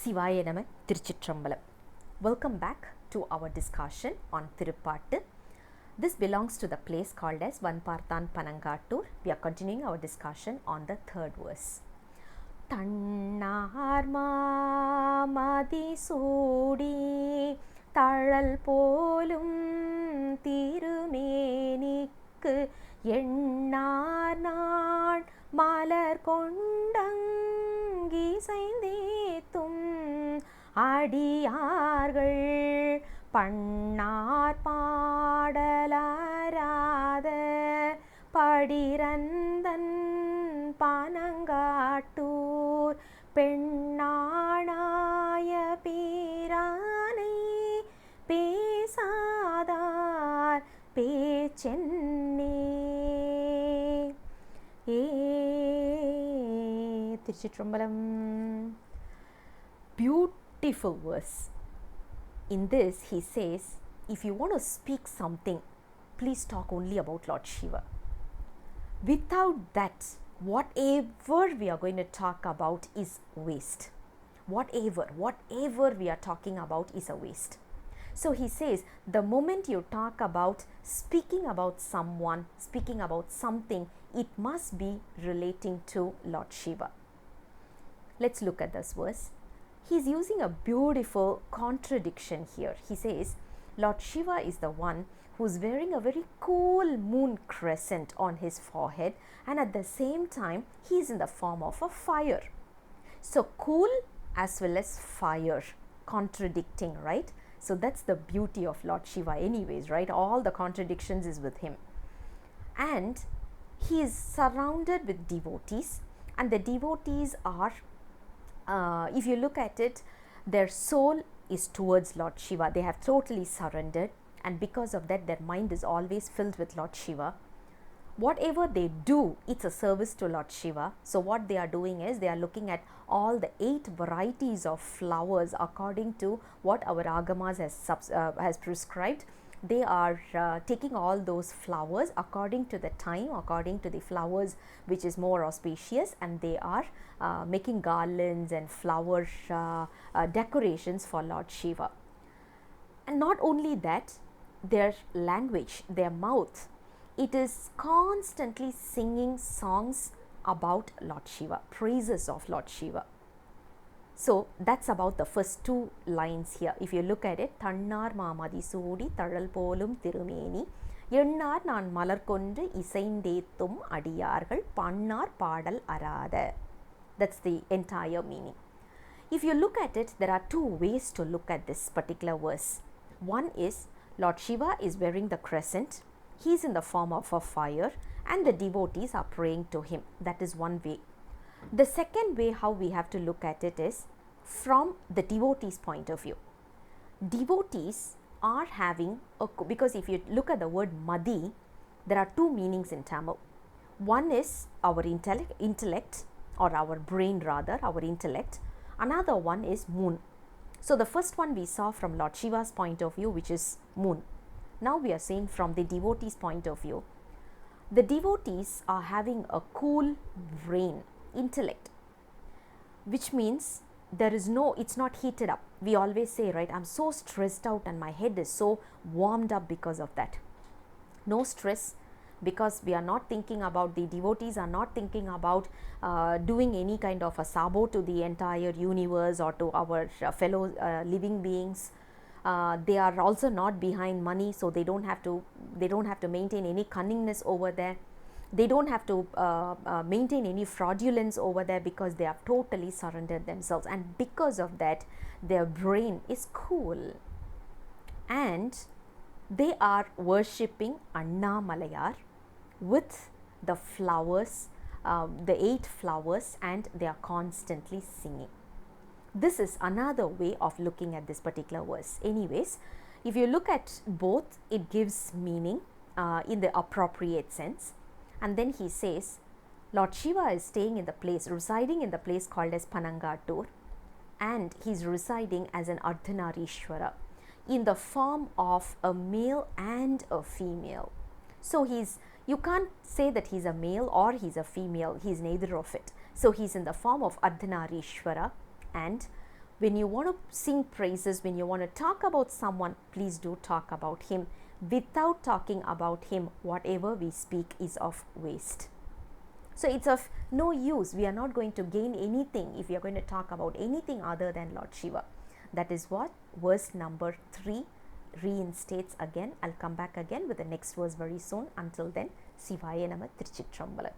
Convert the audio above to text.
Sivaya Nama Tiruchitrambalam. Welcome back to our discussion on Thiruppaatu. This belongs to the place called as Vanparthaan Panangatoor. We are continuing our discussion on the third verse. Thannaar madhi soodi polum meniku ennaar malar kondu isainthu adiyaargal pannaar paadal araadha padiranthan Panangatoor aanaaya piraanai pesaathaar pechchenney. Thiruchitrambalam. Beautiful verse. In this he says, if you want to speak something, please talk only about Lord Shiva. Without that, whatever we are going to talk about is waste. Whatever we are talking about is a waste. So he says, the moment you talk about speaking about someone, speaking about something, it must be relating to Lord Shiva. Let's look at this verse. He's using a beautiful contradiction here. He says, Lord Shiva is the one who's wearing a very cool moon crescent on his forehead, and at the same time he is in the form of a fire. So cool as well as fire, contradicting, right? So that's the beauty of Lord Shiva anyways, right? All the contradictions is with him. And he is surrounded with devotees, and the devotees are, if you look at it, their soul is towards Lord Shiva. They have totally surrendered, and because of that their mind is always filled with Lord Shiva. Whatever they do, it's a service to Lord Shiva. So what they are doing is they are looking at all the 8 varieties of flowers according to what our agamas has prescribed. They are taking all those flowers according to the time, according to the flowers which is more auspicious, and they are making garlands and flower decorations for Lord Shiva. And not only that, their language, their mouth, it is constantly singing songs about Lord Shiva, praises of Lord Shiva. So that's about the first 2 lines here. If you look at it, Thannaar madhi soodi polum ennaar naan malar kondu isainthu adiyaargal pannaar paadal araadha. That's the entire meaning. If you look at it, there are 2 ways to look at this particular verse. One is Lord Shiva is wearing the crescent. He is in the form of a fire, and the devotees are praying to him. That is one way. The second way how we have to look at it is from the devotees' point of view. Devotees are having because if you look at the word madhi, there are 2 meanings in Tamil. One is our intellect, or our brain rather, our intellect. Another one is moon. So the first one we saw from Lord Shiva's point of view, which is moon. Now we are saying from the devotees' point of view. The devotees are having a cool brain, intellect, which means it's not heated up. We always say, right, I'm so stressed out and my head is so warmed up because of that. No stress, because we are not thinking about, the devotees are not thinking about doing any kind of a sabo to the entire universe or to our fellow living beings. They are also not behind money, so they don't have to maintain any cunningness over there. They don't have to maintain any fraudulence over there, because they have totally surrendered themselves, and because of that their brain is cool, and they are worshipping Annaamalayar with the flowers, the 8 flowers, and they are constantly singing. This is another way of looking at this particular verse. Anyways, if you look at both, it gives meaning in the appropriate sense. And then he says, Lord Shiva is staying in the place, residing in the place called as Panangatoor, and he's residing as an Ardhanarishwara in the form of a male and a female. So you can't say that he's a male or he's a female, he's neither of it. So he's in the form of Ardhanarishwara, and When you want to sing praises, when you want to talk about someone, please do talk about him. Without talking about him, whatever we speak is of waste. So it's of no use. We are not going to gain anything if we are going to talk about anything other than Lord Shiva. That is what verse number 3 reinstates again. I'll come back again with the next verse very soon. Until then, Sivaya Nama Tiruchitrambalam.